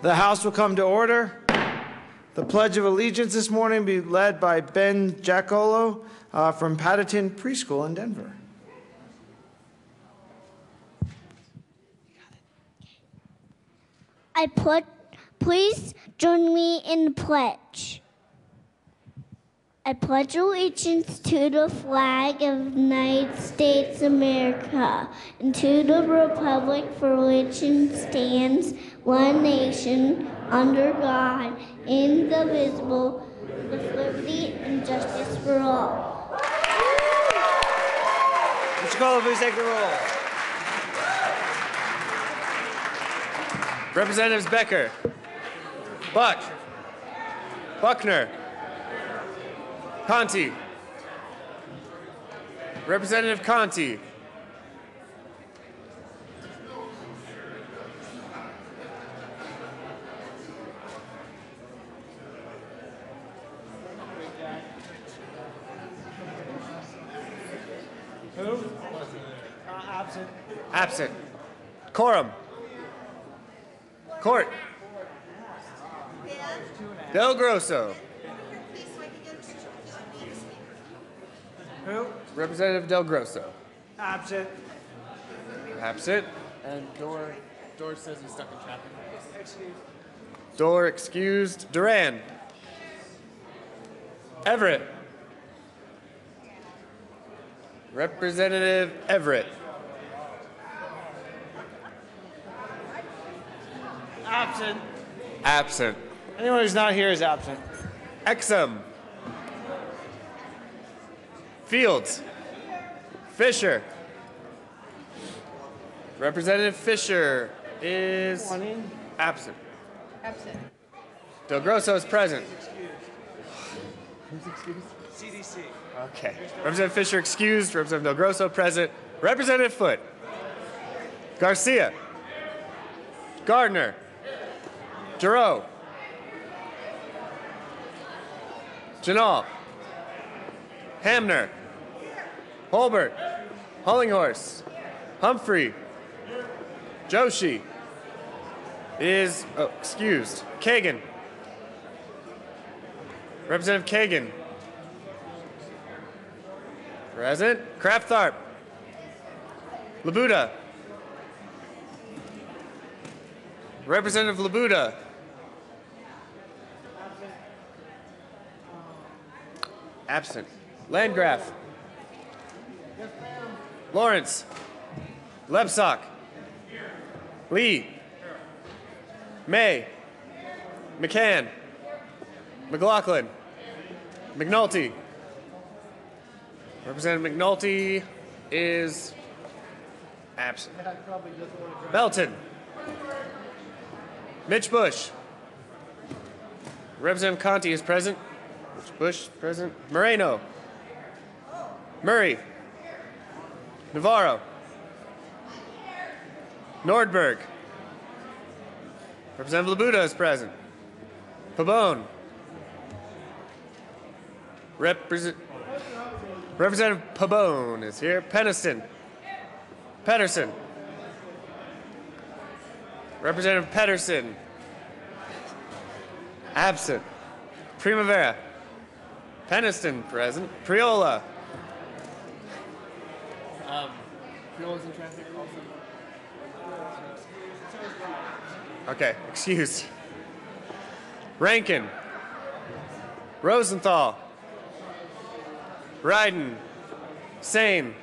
The House will come to order. The Pledge of Allegiance this morning will be led by Ben Giacolo from Paddington Preschool in Denver. Please join me in the pledge. I pledge allegiance to the flag of the United States of America and to the republic for which it stands, one nation, under God, indivisible, with liberty and justice for all. Mr. Cole, please take the roll. Representatives Becker, Buck, Buckner, Conti, Representative Conti, Who? Absent. absent. Quorum. Court. Del Grosso. Who? Representative Del Grosso. Absent. Absent. And Dorr says he's stuck in traffic. Excused. Dorr excused. Duran. Representative Everett. Absent. Absent. Anyone who's not here is absent. Exum. Fields. Fisher. Representative Fisher is absent. Absent. Del Grosso is present. CDC. Okay. Representative Fisher excused. Representative Del Grosso present. Representative Foote. Garcia. Gardner. Giroux. Janal. Hamner. Holbert. Hollinghorse. Humphrey. Joshi is excused. Kagan. Representative Kagan. Present. Kraft-Tharp. Labuda. Representative Labuda. Absent. Landgraf. Lawrence. Lebsock. Lee. May. McCann. McLaughlin. McNulty. Representative McNulty is absent. Belton. Mitch Bush. Representative Conti is present. Mitch Bush present. Moreno. Murray. Navarro. Nordberg. Representative Labuda is present. Pabon. Representative Pabon is here. Peniston. Pedersen. Representative Pedersen. Absent. Primavera. Peniston present. Priola. Priola's in traffic also. Okay, excused. Rankin. Rosenthal. Ryden. Sane.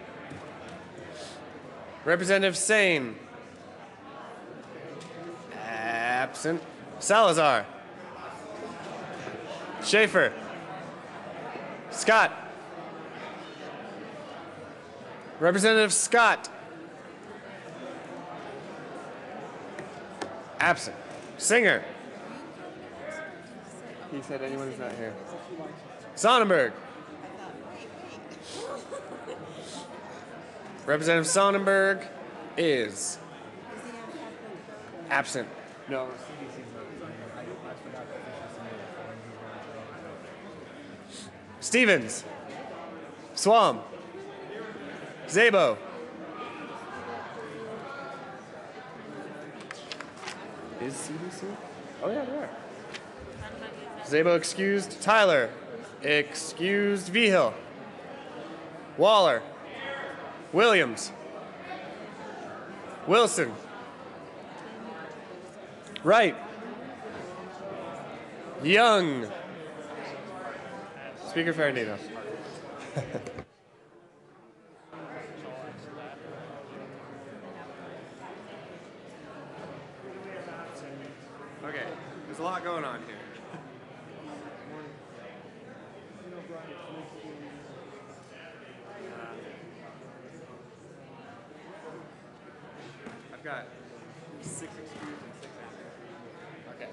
Representative Sane. Absent. Salazar. Schaefer. Scott. Representative Scott. Absent. Singer. He said anyone who's not here. Sonnenberg. Representative Sonnenberg is absent. No. Stevens. Swam. Zabo. Is CDC? Oh yeah, they are. Zabo excused. Tyler. Excused. Vigil. Waller. Williams. Wilson. Wright. Young. Speaker Farinito. Okay, there's a lot going on here. I've got 6 excused and 6 absent. Okay.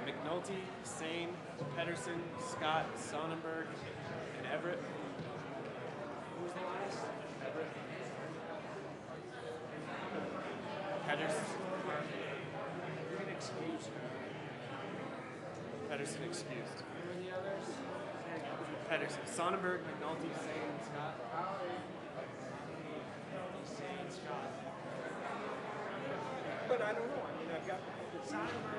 McNulty, Sane, Pedersen, Scott, Sonnenberg, and Everett. Who was the last? Everett. Pedersen. Pedersen excused. Who are the others? Pedersen. Sonnenberg, McNulty, Sane, and Scott. Sane, Scott. But I don't know. I mean, I've got Sonnenberg.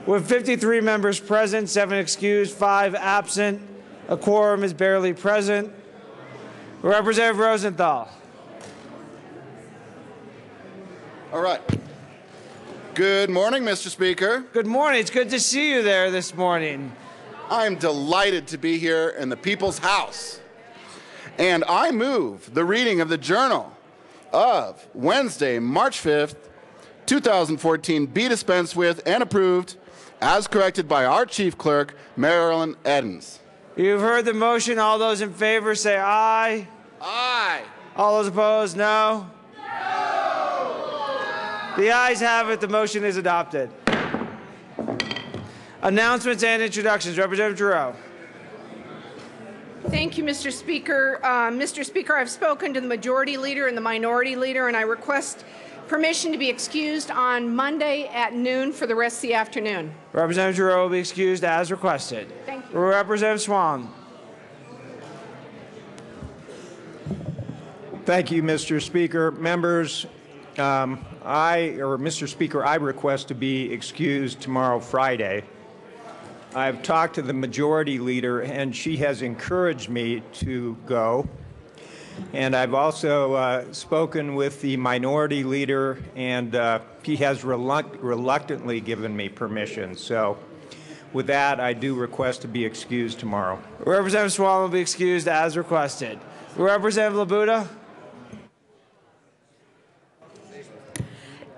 With 53 members present, 7 excused, 5 absent, a quorum is barely present. Representative Rosenthal. All right. Good morning, Mr. Speaker. Good morning. It's good to see you there this morning. I'm delighted to be here in the People's House. And I move the reading of the Journal of Wednesday, March 5th, 2014 be dispensed with and approved as corrected by our Chief Clerk, Marilyn Edens. You've heard the motion. All those in favor say aye. Aye. All those opposed, no. The ayes have it. The motion is adopted. Announcements and introductions. Representative Giroux. Thank you, Mr. Speaker. Mr. Speaker, I've spoken to the Majority Leader and the Minority Leader, and I request permission to be excused on Monday at noon for the rest of the afternoon. Representative Giroux will be excused as requested. Thank you. Representative Swan. Thank you, Mr. Speaker. Members, Mr. Speaker, I request to be excused tomorrow, Friday. I've talked to the Majority Leader, and she has encouraged me to go. And I've also spoken with the Minority Leader, and he has reluctantly given me permission. So with that, I do request to be excused tomorrow. Representative Swan will be excused as requested. Representative Labuda.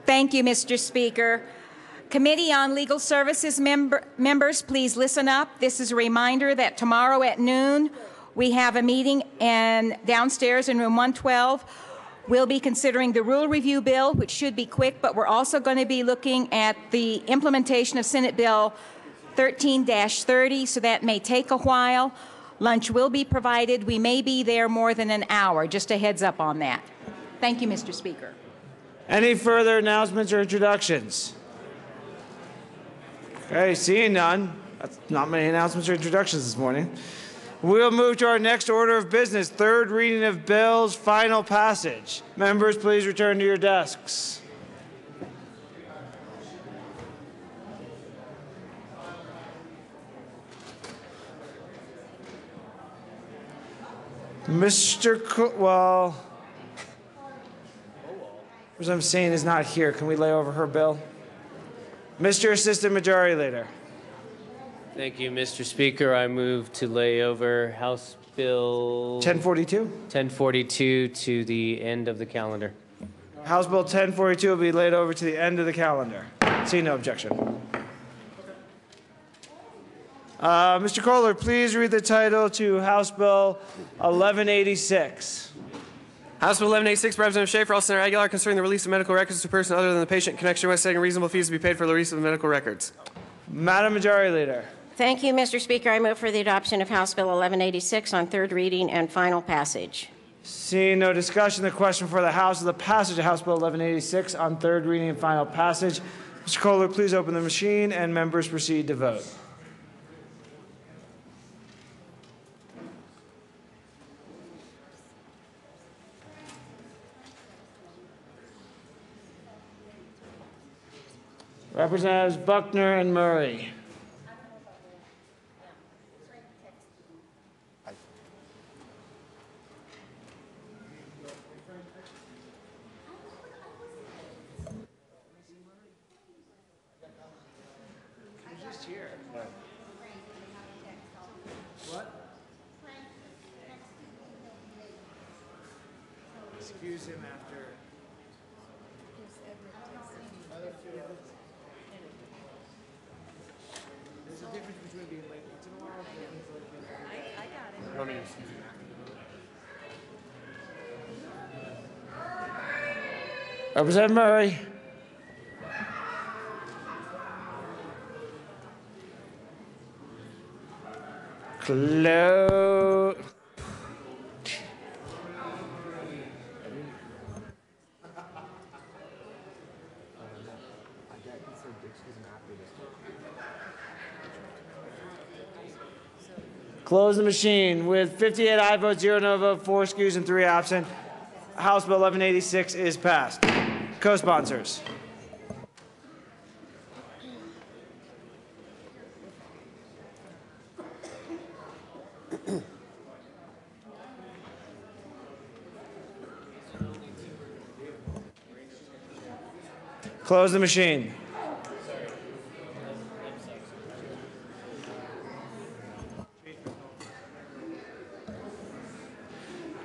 Thank you, Mr. Speaker. Committee on Legal Services members, please listen up. This is a reminder that tomorrow at noon we have a meeting downstairs in room 112. We'll be considering the rule review bill, which should be quick, but we're also going to be looking at the implementation of Senate Bill 13-30, so that may take a while. Lunch will be provided. We may be there more than an hour. Just a heads up on that. Thank you, Mr. Speaker. Any further announcements or introductions? Okay, seeing none. That's not many announcements or introductions this morning. We'll move to our next order of business, third reading of bills, final passage. Members, please return to your desks. As I'm saying, is not here. Can we lay over her bill? Mr. Assistant Majority Leader. Thank you, Mr. Speaker. I move to lay over House Bill 1042 to the end of the calendar. House Bill 1042 will be laid over to the end of the calendar. See no objection. Mr. Kohler, please read the title to House Bill 1186. House Bill 1186, Representative Schaefer, Senator Aguilar, concerning the release of medical records to a person other than the patient in connection with setting reasonable fees to be paid for the release of the medical records. Madam Majority Leader. Thank you, Mr. Speaker. I move for the adoption of House Bill 1186 on third reading and final passage. Seeing no discussion, the question for the House is the passage of House Bill 1186 on third reading and final passage. Mr. Kohler, please open the machine and members proceed to vote. Representatives Buckner and Murray. Excuse him after. There's a difference between being late once in a while and I got it. I don't need to excuse him after the vote. Representative Murray. Close. Close the machine. With 58 aye votes, 0 no vote, 4 excused, and 3 absent, House Bill 1186 is passed. Co-sponsors. Close the machine.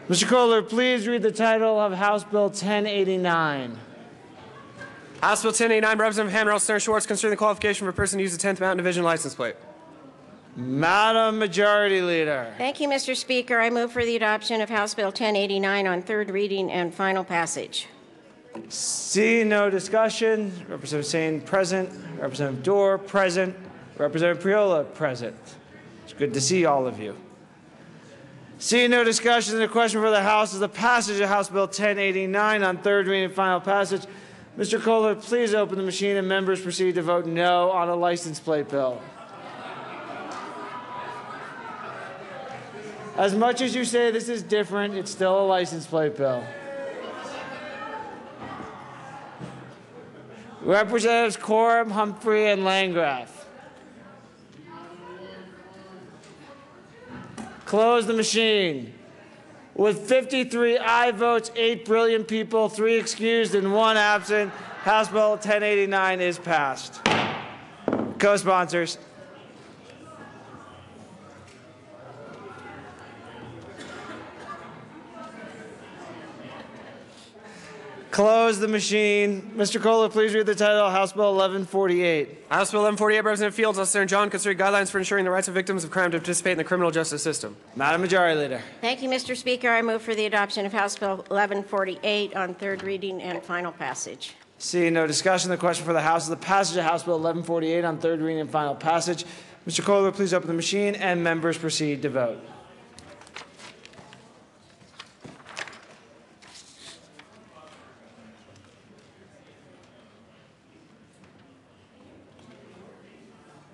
Mr. Kohler, please read the title of House Bill 1089. House Bill 1089, Representative Hammer, Elstner, Schwartz, concerning the qualification for a person to use the 10th Mountain Division license plate. Madam Majority Leader. Thank you, Mr. Speaker. I move for the adoption of House Bill 1089 on third reading and final passage. Seeing no discussion, Representative Sane present, Representative Dorr present, Representative Priola present. It's good to see all of you. Seeing no discussion, the question for the House is the passage of House Bill 1089 on third reading and final passage. Mr. Kohler, please open the machine and members proceed to vote no on a license plate bill. As much as you say this is different, it's still a license plate bill. Representatives Coram, Humphrey, and Landgraf. Close the machine. With 53 aye votes, 8 brilliant people, 3 excused, and 1 absent, House Bill 1089 is passed. Co-sponsors. Close the machine. Mr. Kohler, please read the title of House Bill 1148. House Bill 1148, Representative Fields, Elstner, and John, concerning guidelines for ensuring the rights of victims of crime to participate in the criminal justice system. Madam Majority Leader. Thank you, Mr. Speaker. I move for the adoption of House Bill 1148 on third reading and final passage. Seeing no discussion, the question for the House is the passage of House Bill 1148 on third reading and final passage. Mr. Kohler, please open the machine and members proceed to vote.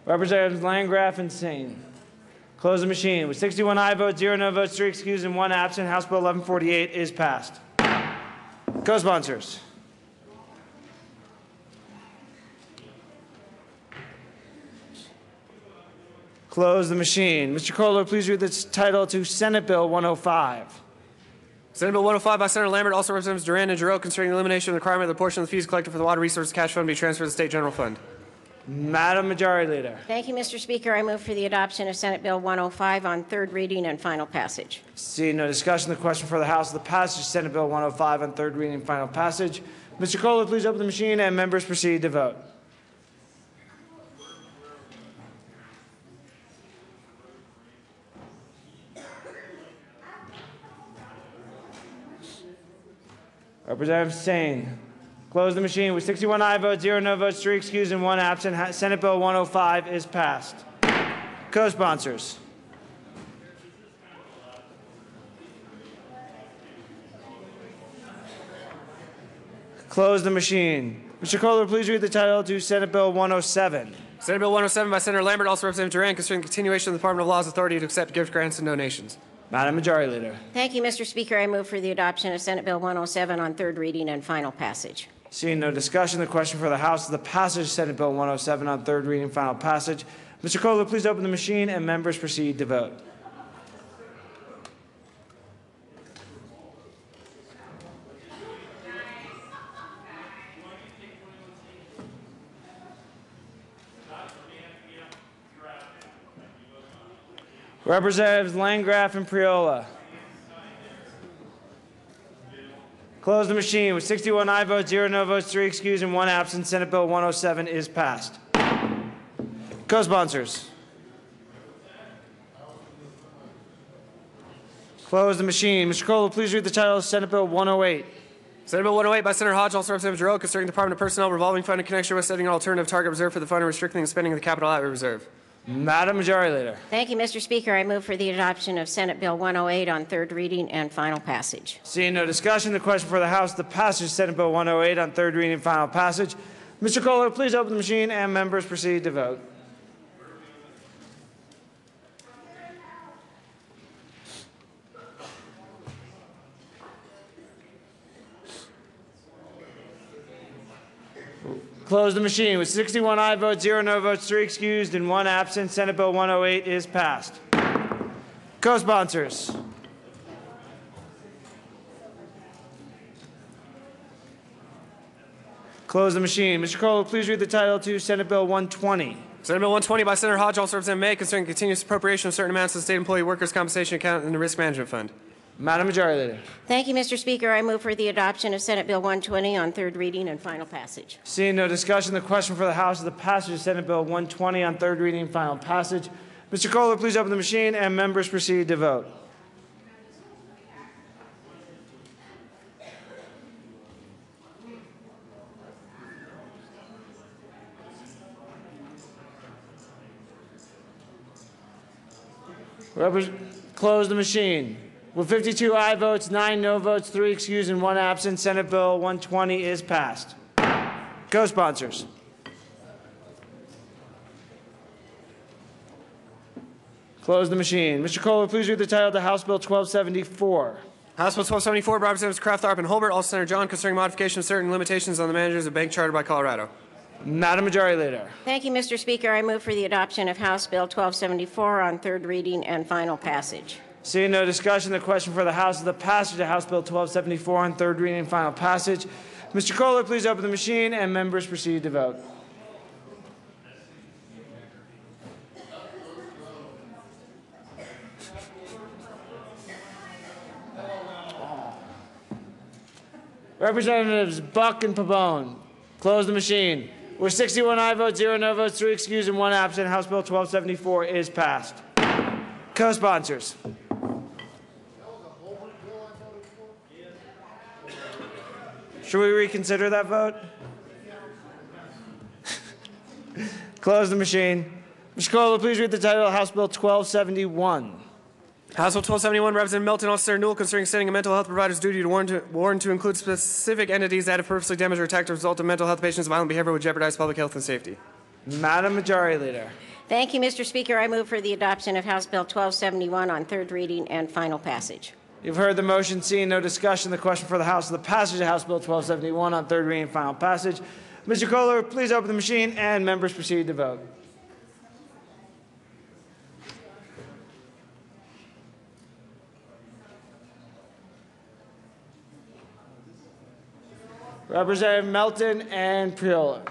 Representatives Landgraf and Sane. Close the machine. With 61 aye votes, 0 no votes, 3 excused, and 1 absent, House Bill 1148 is passed. Co-sponsors. Close the machine. Mr. Kohler, please read the title to Senate Bill 105. Senate Bill 105 by Senator Lambert, also Representatives Duran and Giroux, concerning the elimination of the requirement that a portion of the fees collected for the Water Resources Cash Fund be transferred to the State General Fund. Madam Majority Leader. Thank you, Mr. Speaker. I move for the adoption of Senate Bill 105 on third reading and final passage. Seeing no discussion, the question for the House is the passage of Senate Bill 105 on third reading and final passage. Mr. Kohler, please open the machine and members proceed to vote. Representative Sane. Close the machine. With 61 aye votes, 0 no votes, 3 excused, and 1 absent, Senate Bill 105 is passed. Co-sponsors. Close the machine. Mr. Kohler, please read the title to Senate Bill 107. Senate Bill 107 by Senator Lambert, also Representative Duran, concerning the continuation of the Department of Law's authority to accept gift grants and donations. Madam Majority Leader. Thank you, Mr. Speaker. I move for the adoption of Senate Bill 107 on third reading and final passage. Seeing no discussion, the question for the House is the passage of Senate Bill 107 on third reading and final passage. Mr. Kohler, please open the machine and members proceed to vote. Representatives Landgraf and Priola. Close the machine. With 61 aye votes, 0 no votes, 3 excused, and 1 absent, Senate Bill 107 is passed. Co-sponsors. Close the machine. Mr. Kohler, please read the title of Senate Bill 108. Senate Bill 108 by Senator Hodge, also Representative Giroux, concerning Department of Personnel revolving fund in connection with setting an alternative target reserve for the fund and restricting the spending of the capital outlay reserve. Madam Majority Leader. Thank you, Mr. Speaker. I move for the adoption of Senate Bill 108 on third reading and final passage. Seeing no discussion, the question for the House is the passage of Senate Bill 108 on third reading and final passage. Mr. Kohler, please open the machine and members proceed to vote. Close the machine. With 61 aye votes, 0 no votes, 3 excused, and 1 absent, Senate Bill 108 is passed. Co-sponsors. Close the machine. Mr. Kohler, please read the title to Senate Bill 120. Senate Bill 120 by Senator Hodge, also Representative May, concerning continuous appropriation of certain amounts to the State Employee Workers' Compensation Account and the Risk Management Fund. Madam Majority Leader. Thank you, Mr. Speaker. I move for the adoption of Senate Bill 120 on third reading and final passage. Seeing no discussion, the question for the House is the passage of Senate Bill 120 on third reading and final passage. Mr. Kohler, please open the machine and members proceed to vote. Close the machine. With 52 aye votes, 9 no votes, 3 excused, and 1 absent, Senate Bill 120 is passed. Co-sponsors. Close the machine. Mr. Kohler, please read the title to House Bill 1274. House Bill 1274 by Representatives Kraft, Tharp, and Holbert, also Senator John, concerning modification of certain limitations on the managers of bank chartered by Colorado. Madam Majority Leader. Thank you, Mr. Speaker. I move for the adoption of House Bill 1274 on third reading and final passage. Seeing no discussion, the question for the House is the passage of House Bill 1274 on third reading and final passage. Mr. Kohler, please open the machine and members proceed to vote. Representatives Buck and Pabon, close the machine. With 61 aye votes, 0 no votes, 3 excused, and 1 absent, House Bill 1274 is passed. Co-sponsors. Should we reconsider that vote? Close the machine. Mr. Kohler, please read the title of House Bill 1271. House Bill 1271, Representative Melton, also Senator Newell, concerning setting a mental health provider's duty to warn to include specific entities that have purposely damaged or attacked as a result of mental health patients' violent behavior would jeopardize public health and safety. Madam Majority Leader. Thank you, Mr. Speaker. I move for the adoption of House Bill 1271 on third reading and final passage. You've heard the motion. Seeing no discussion, the question for the House is the passage of House Bill 1271 on third reading and final passage. Mr. Kohler, please open the machine and members proceed to vote. Representative Melton and Priola.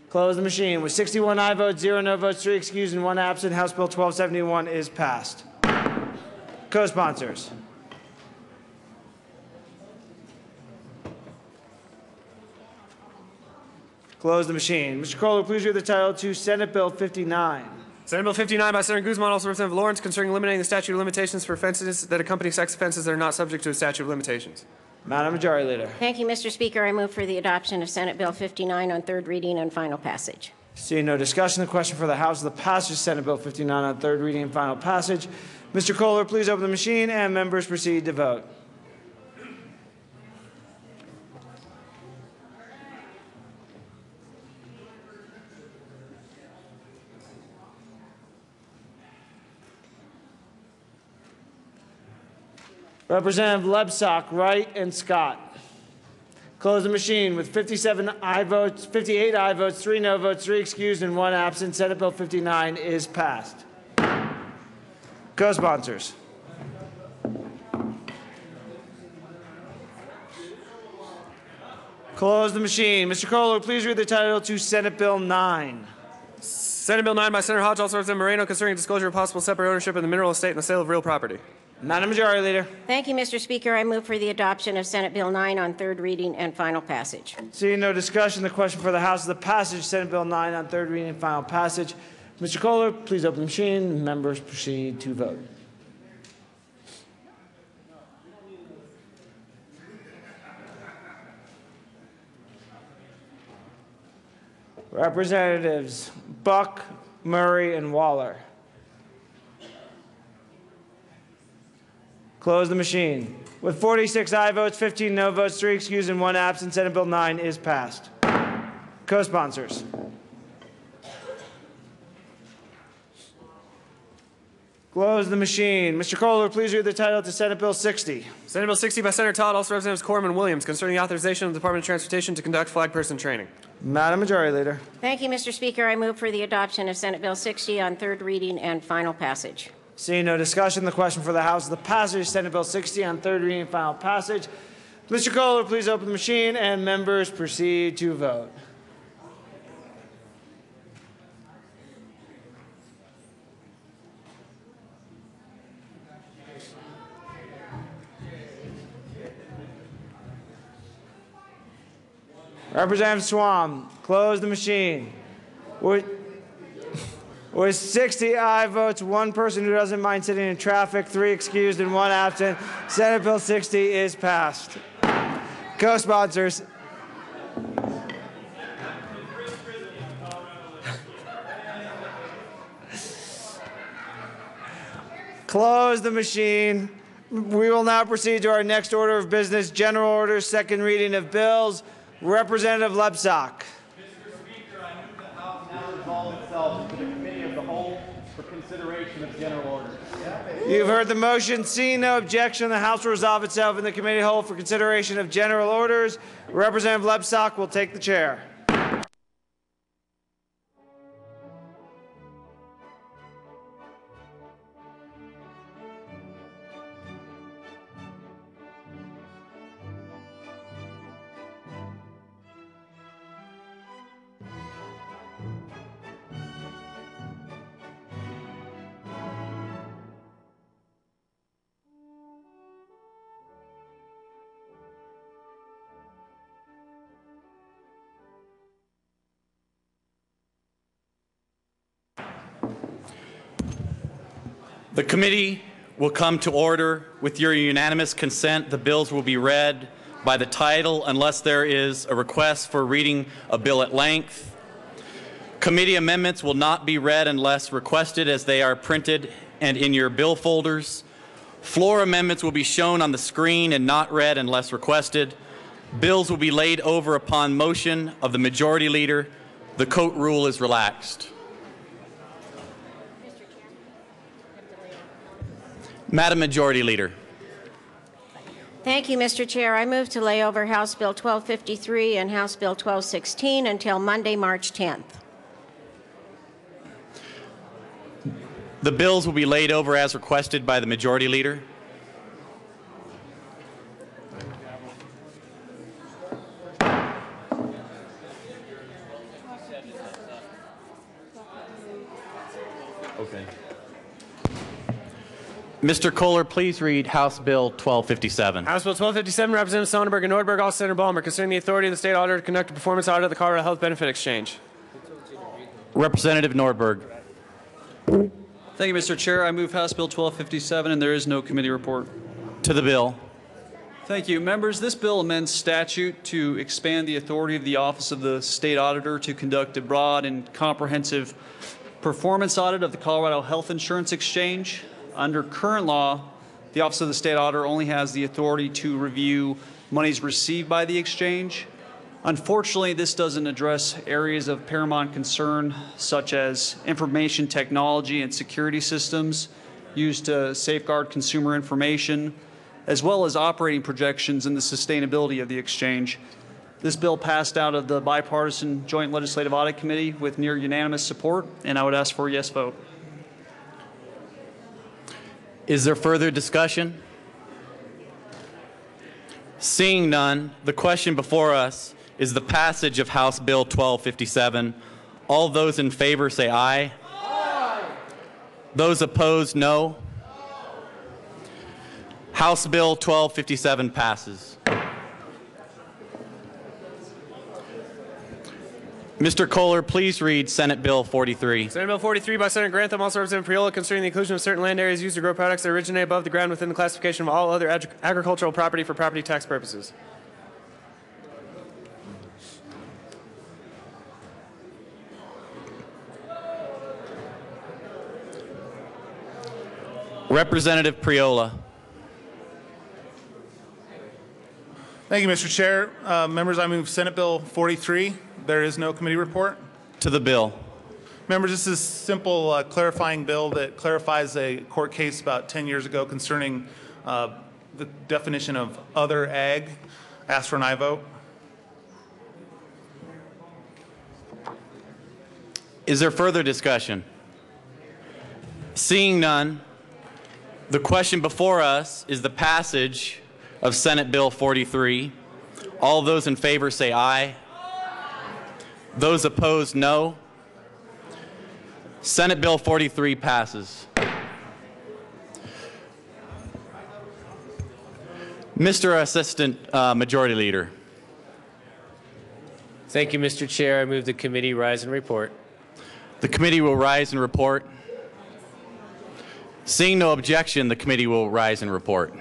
Close the machine. With 61 aye votes, 0 no votes, 3 excused, and 1 absent, House Bill 1271 is passed. Co-sponsors. Close the machine. Mr. Kohler, please read the title to Senate Bill 59. Senate Bill 59 by Senator Guzman, also Representative Lawrence, concerning eliminating the statute of limitations for offenses that accompany sex offenses that are not subject to a statute of limitations. Madam Majority Leader. Thank you, Mr. Speaker. I move for the adoption of Senate Bill 59 on third reading and final passage. Seeing no discussion, the question for the House is the passage of Senate Bill 59 on third reading and final passage. Mr. Kohler, please open the machine and members proceed to vote. Representative Lebsack, Wright, and Scott. Close the machine. With 57 aye votes, 58 aye votes, 3 no votes, 3 excused, and 1 absent, Senate Bill 59 is passed. Co-sponsors. Close the machine. Mr. Kohler, please read the title to Senate Bill 9. Senate Bill 9 by Senator Hodge, also Representative Moreno, concerning disclosure of possible separate ownership of the mineral estate and the sale of real property. Madam Majority Leader. Thank you, Mr. Speaker. I move for the adoption of Senate Bill 9 on third reading and final passage. Seeing no discussion, the question for the House is the passage of Senate Bill 9 on third reading and final passage. Mr. Kohler, please open the machine. Members proceed to vote. Representatives Buck, Murray, and Waller. Close the machine. With 46 aye votes, 15 no votes, 3 excused, and 1 absent, Senate Bill 9 is passed. Co-sponsors. Close the machine. Mr. Kohler, please read the title to Senate Bill 60. Senate Bill 60 by Senator Todd, also Representatives Corman and Williams, concerning the authorization of the Department of Transportation to conduct flag person training. Madam Majority Leader. Thank you, Mr. Speaker. I move for the adoption of Senate Bill 60 on third reading and final passage. Seeing no discussion, the question for the House is the passage of Senate Bill 60 on third reading and final passage. Mr. Kohler, please open the machine and members proceed to vote. Representative Swam, close the machine. With 60 aye votes, one person who doesn't mind sitting in traffic, 3 excused and 1 absent, Senate Bill 60 is passed. Co-sponsors. Close the machine. We will now proceed to our next order of business, general orders, second reading of bills. Representative Lebsack. Mr. Speaker, I move the House now resolve itself to the Committee of the Whole for consideration of general orders. You've heard the motion. Seeing no objection, the House will resolve itself in the Committee of the Whole for consideration of general orders. Representative Lebsack will take the chair. The committee will come to order. With your unanimous consent, the bills will be read by the title unless there is a request for reading a bill at length. Committee amendments will not be read unless requested, as they are printed and in your bill folders. Floor amendments will be shown on the screen and not read unless requested. Bills will be laid over upon motion of the majority leader. The coat rule is relaxed. Madam Majority Leader. Thank you, Mr. Chair. I move to lay over House Bill 1253 and House Bill 1216 until Monday, March 10th. The bills will be laid over as requested by the Majority Leader. Okay. Mr. Kohler, please read House Bill 1257. House Bill 1257, Representative Sonnenberg and Nordberg, all Senator Ballmer, concerning the authority of the state auditor to conduct a performance audit of the Colorado Health Benefit Exchange. Representative Nordberg. Thank you, Mr. Chair. I move House Bill 1257, and there is no committee report. To the bill. Thank you. Members, this bill amends statute to expand the authority of the Office of the State Auditor to conduct a broad and comprehensive performance audit of the Colorado Health Insurance Exchange. Under current law, the Office of the State Auditor only has the authority to review monies received by the exchange. Unfortunately, this doesn't address areas of paramount concern, such as information technology and security systems used to safeguard consumer information, as well as operating projections and the sustainability of the exchange. This bill passed out of the bipartisan Joint Legislative Audit Committee with near unanimous support, and I would ask for a yes vote. Is there further discussion? Seeing none, the question before us is the passage of House Bill 1257. All those in favor say aye. Aye. Those opposed, no. House Bill 1257 passes. Mr. Kohler, please read Senate Bill 43. Senate Bill 43 by Senator Grantham, also Representative Priola, concerning the inclusion of certain land areas used to grow products that originate above the ground within the classification of all other agricultural property for property tax purposes. Representative Priola. Thank you, Mr. Chair. Members, I move Senate Bill 43. There is no committee report. To the bill. Members, this is a simple clarifying bill that clarifies a court case about 10 years ago concerning the definition of other ag. Ask for an aye vote. Is there further discussion? Seeing none, the question before us is the passage of Senate Bill 43. All those in favor say aye. Those opposed, no. Senate Bill 43 passes. Mr. Assistant Majority Leader. Thank you, Mr. Chair. I move the committee rise and report. The committee will rise and report. Seeing no objection, the committee will rise and report.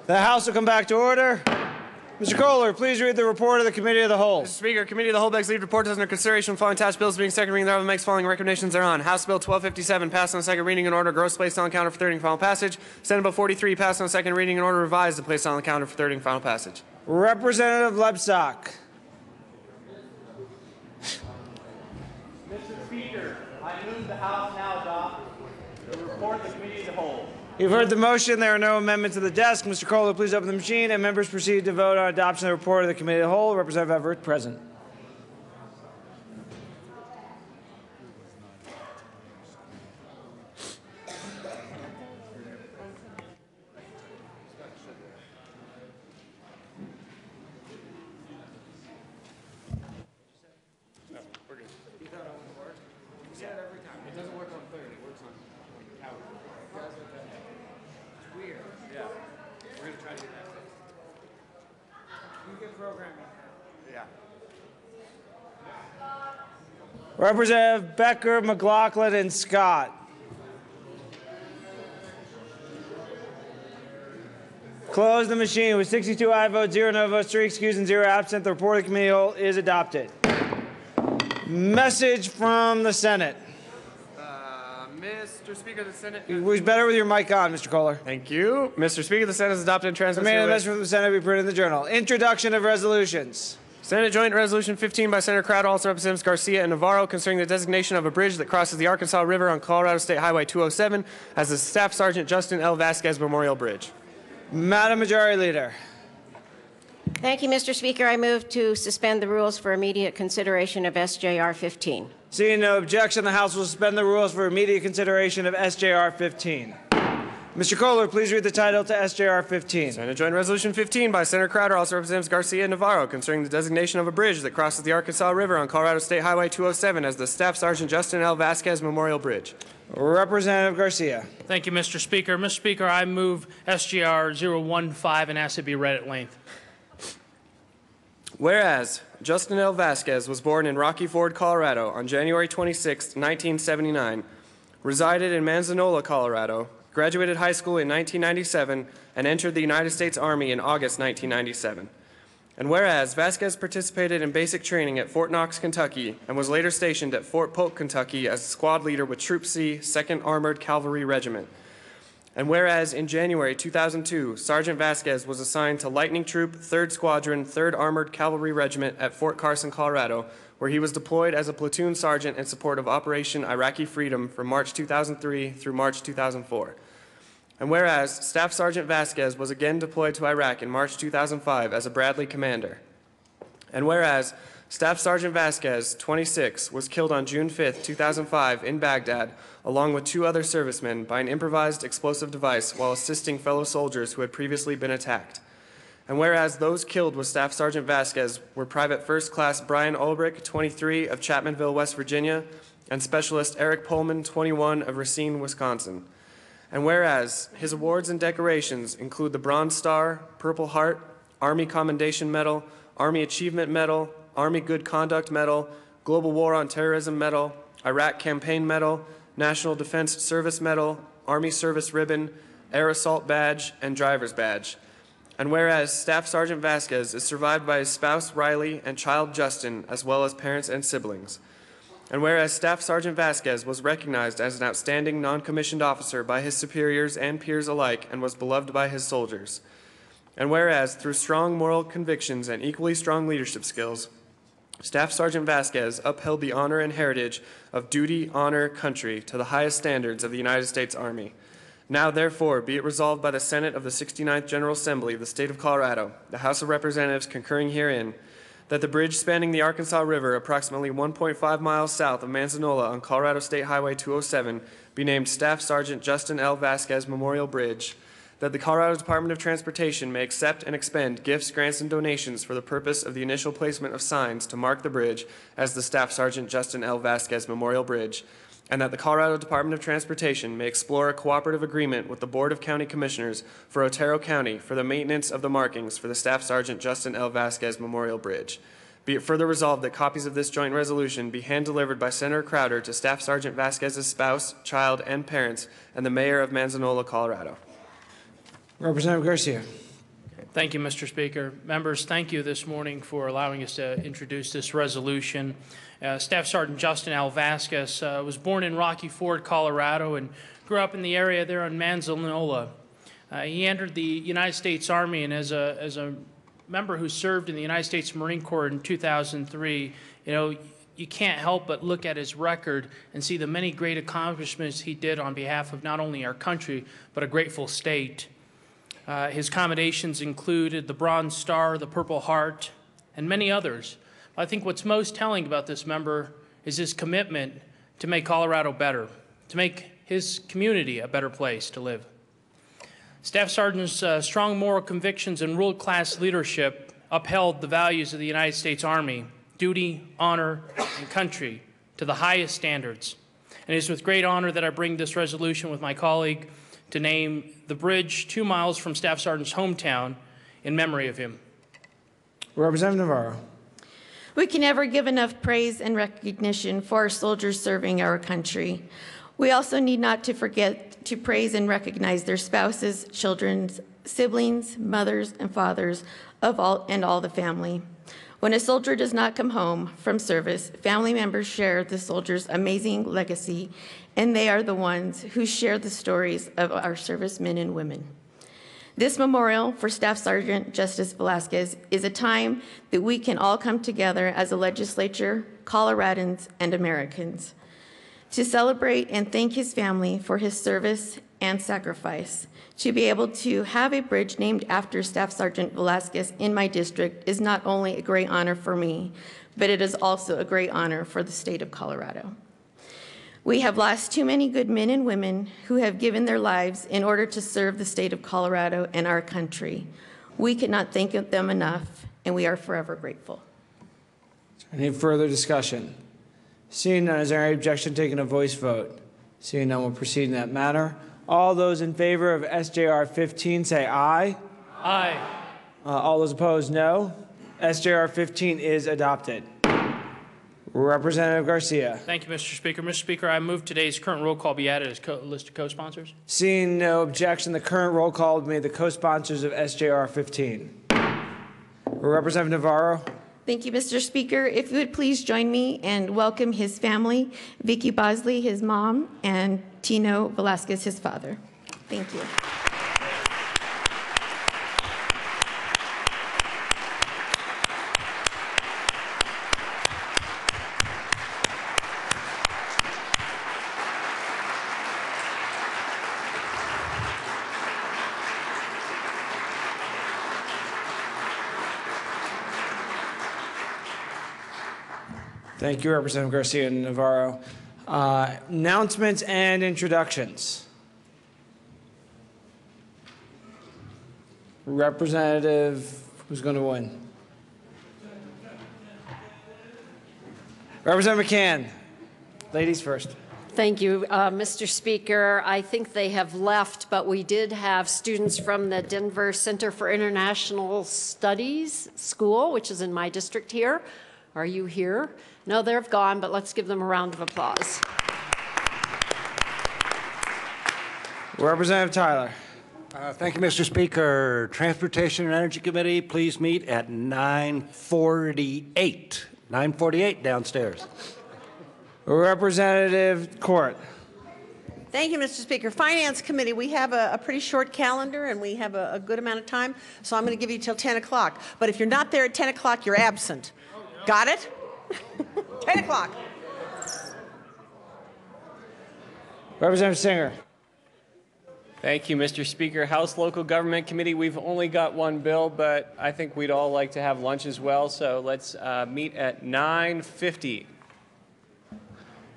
The House will come back to order. Mr. Kohler, please read the report of the Committee of the Whole. Mr. Speaker, Committee of the Whole begs leave to report under consideration following attached bills being second reading thereof and makes following recommendations thereon. House Bill 1257 passed on second reading in order, gross placed on the counter for third and final passage. Senate Bill 43 passed on second reading in order, revised and placed on the counter for third and final passage. Representative Lebsack. Mr. Speaker, I move the House now adopt the report of the Committee of the Whole. You've heard the motion. There are no amendments to the desk. Mr. Kohler, please open the machine, and members proceed to vote on adoption of the report of the Committee of the Whole. Representative Everett, present. Representative Becker, McLaughlin, and Scott. Close the machine with 62 aye votes, 0 no votes, 3 excused, and 0 absent. The report of the committee of the Whole is adopted. Message from the Senate. Mr. Speaker, the Senate. It was better with your mic on, Mr. Kohler. Thank you. Mr. Speaker, the Senate has adopted and transmitted. The message from the Senate will be printed in the Journal. Introduction of resolutions. Senate Joint Resolution 15 by Senator Crowder, also Representatives Garcia and Navarro, concerning the designation of a bridge that crosses the Arkansas River on Colorado State Highway 207 as the Staff Sergeant Justin L. Vasquez Memorial Bridge. Madam Majority Leader. Thank you, Mr. Speaker. I move to suspend the rules for immediate consideration of SJR 15. Seeing no objection, the House will suspend the rules for immediate consideration of SJR 15. Mr. Kohler, please read the title to SJR 15. Senate Joint Resolution 15 by Senator Crowder, also Representatives Garcia and Navarro, concerning the designation of a bridge that crosses the Arkansas River on Colorado State Highway 207 as the Staff Sergeant Justin L. Vasquez Memorial Bridge. Representative Garcia. Thank you, Mr. Speaker. Mr. Speaker, I move SGR 015 and ask it be read at length. Whereas Justin L. Vasquez was born in Rocky Ford, Colorado on January 26, 1979, resided in Manzanola, Colorado, graduated high school in 1997, and entered the United States Army in August 1997. And whereas Vasquez participated in basic training at Fort Knox, Kentucky, and was later stationed at Fort Polk, Kentucky as a squad leader with Troop C, 2nd Armored Cavalry Regiment. And whereas in January 2002, Sergeant Vasquez was assigned to Lightning Troop, 3rd Squadron, 3rd Armored Cavalry Regiment at Fort Carson, Colorado, where he was deployed as a platoon sergeant in support of Operation Iraqi Freedom from March 2003 through March 2004. And whereas Staff Sergeant Vasquez was again deployed to Iraq in March 2005 as a Bradley commander. And whereas Staff Sergeant Vasquez, 26, was killed on June 5, 2005 in Baghdad, along with 2 other servicemen by an improvised explosive device while assisting fellow soldiers who had previously been attacked. And whereas those killed with Staff Sergeant Vasquez were Private First Class Brian Ulbrich, 23, of Chapmanville, West Virginia, and Specialist Eric Pullman, 21, of Racine, Wisconsin. And whereas his awards and decorations include the Bronze Star, Purple Heart, Army Commendation Medal, Army Achievement Medal, Army Good Conduct Medal, Global War on Terrorism Medal, Iraq Campaign Medal, National Defense Service Medal, Army Service Ribbon, Air Assault Badge, and Driver's Badge. And whereas Staff Sergeant Vasquez is survived by his spouse Riley and child Justin, as well as parents and siblings. And whereas Staff Sergeant Vasquez was recognized as an outstanding non-commissioned officer by his superiors and peers alike and was beloved by his soldiers. And whereas through strong moral convictions and equally strong leadership skills, Staff Sergeant Vasquez upheld the honor and heritage of duty, honor, country to the highest standards of the United States Army. Now, therefore, be it resolved by the Senate of the 69th General Assembly of the State of Colorado, the House of Representatives concurring herein, that the bridge spanning the Arkansas River approximately 1.5 miles south of Manzanola on Colorado State Highway 207 be named Staff Sergeant Justin L. Vasquez Memorial Bridge, that the Colorado Department of Transportation may accept and expend gifts, grants, and donations for the purpose of the initial placement of signs to mark the bridge as the Staff Sergeant Justin L. Vasquez Memorial Bridge, and that the Colorado Department of Transportation may explore a cooperative agreement with the Board of County Commissioners for Otero County for the maintenance of the markings for the Staff Sergeant Justin L. Vasquez Memorial Bridge. Be it further resolved that copies of this joint resolution be hand-delivered by Senator Crowder to Staff Sergeant Vasquez's spouse, child, and parents, and the Mayor of Manzanola, Colorado. Representative Garcia. Thank you, Mr. Speaker. Members, thank you this morning for allowing us to introduce this resolution. Staff Sergeant Justin L. Vasquez was born in Rocky Ford, Colorado, and grew up in the area there in Manzanola. He entered the United States Army, and as a member who served in the United States Marine Corps in 2003, you can't help but look at his record and see the many great accomplishments he did on behalf of not only our country, but a grateful state. His commendations included the Bronze Star, the Purple Heart, and many others. I think what's most telling about this member is his commitment to make Colorado better, to make his community a better place to live. Staff Sergeant's strong moral convictions and world-class leadership upheld the values of the United States Army, duty, honor, and country to the highest standards. And it is with great honor that I bring this resolution with my colleague to name the bridge 2 miles from Staff Sergeant's hometown in memory of him. Representative Navarro. We can never give enough praise and recognition for our soldiers serving our country. We also need not to forget to praise and recognize their spouses, children, siblings, mothers, and fathers of all the family. When a soldier does not come home from service, family members share the soldier's amazing legacy, and they are the ones who share the stories of our servicemen and women. This memorial for Staff Sergeant Justin Vasquez is a time that we can all come together as a legislature, Coloradans, and Americans to celebrate and thank his family for his service and sacrifice. To be able to have a bridge named after Staff Sergeant Vasquez in my district is not only a great honor for me, but it is also a great honor for the state of Colorado. We have lost too many good men and women who have given their lives in order to serve the state of Colorado and our country. We cannot thank them enough, and we are forever grateful. Any further discussion? Seeing none, is there any objection to taking a voice vote? Seeing none, we'll proceed in that manner. All those in favor of SJR 15 say aye. Aye. All those opposed, no. SJR 15 is adopted. Representative Garcia. Thank you, Mr. Speaker. Mr. Speaker, I move today's current roll call be added as list of co-sponsors. Seeing no objection, the current roll call will be made the co-sponsors of SJR 15. Representative Navarro. Thank you, Mr. Speaker. If you would please join me and welcome his family, Vicky Bosley, his mom, and Tino Velasquez, his father. Thank you. Thank you, Representative Garcia Navarro. Announcements and introductions. Representative, who's going to win? Representative McCann, ladies first. Thank you, Mr. Speaker. I think they have left, but we did have students from the Denver Center for International Studies School, which is in my district here. Are you here? No, they've gone, but let's give them a round of applause. Representative Tyler. Thank you, Mr. Speaker. Transportation and Energy Committee, please meet at 9:48. 9:48 downstairs. Representative Court. Thank you, Mr. Speaker. Finance Committee, we have a pretty short calendar and we have a good amount of time, so I'm going to give you till 10 o'clock. But if you're not there at 10 o'clock, you're absent. Got it? 10 o'clock. Representative Singer. Thank you, Mr. Speaker. House Local Government Committee, we've only got one bill, but I think we'd all like to have lunch as well, so let's meet at 9:50.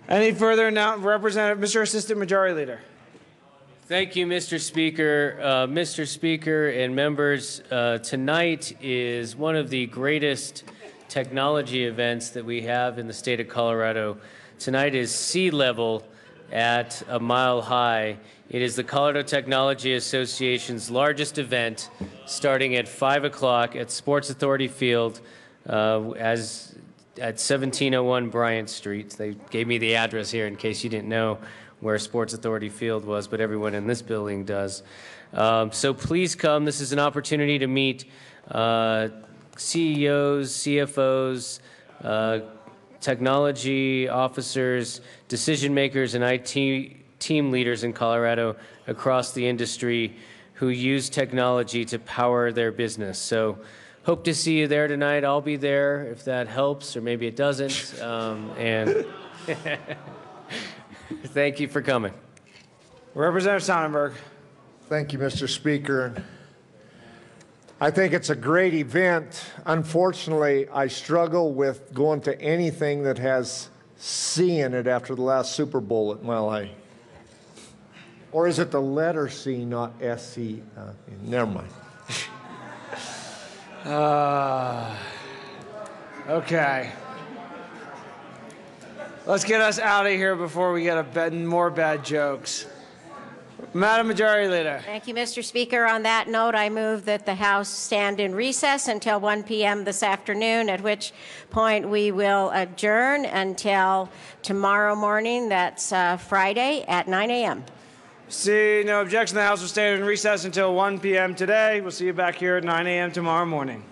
Any further announcement? Representative, Mr. Assistant Majority Leader. Thank you, Mr. Speaker. Mr. Speaker and members, tonight is one of the greatest technology events that we have in the state of Colorado. Tonight is sea level at a mile high. It is the Colorado Technology Association's largest event, starting at 5 o'clock at Sports Authority Field at 1701 Bryant Street. They gave me the address here in case you didn't know where Sports Authority Field was, but everyone in this building does. So please come. This is an opportunity to meet CEOs, CFOs, technology officers, decision makers, and IT team leaders in Colorado across the industry who use technology to power their business. So hope to see you there tonight. I'll be there if that helps, or maybe it doesn't. And thank you for coming. Representative Sonnenberg. Thank you, Mr. Speaker. I think it's a great event. Unfortunately, I struggle with going to anything that has C in it after the last Super Bowl at Mile High. Or is it the letter C, not S-C? Never mind. Okay. Let's get us out of here before we get more bad jokes. Madam Majority Leader. Thank you, Mr. Speaker. On that note, I move that the House stand in recess until 1 p.m. this afternoon, at which point we will adjourn until tomorrow morning. That's Friday at 9 a.m. See no objection. The House will stand in recess until 1 p.m. today. We'll see you back here at 9 a.m. tomorrow morning.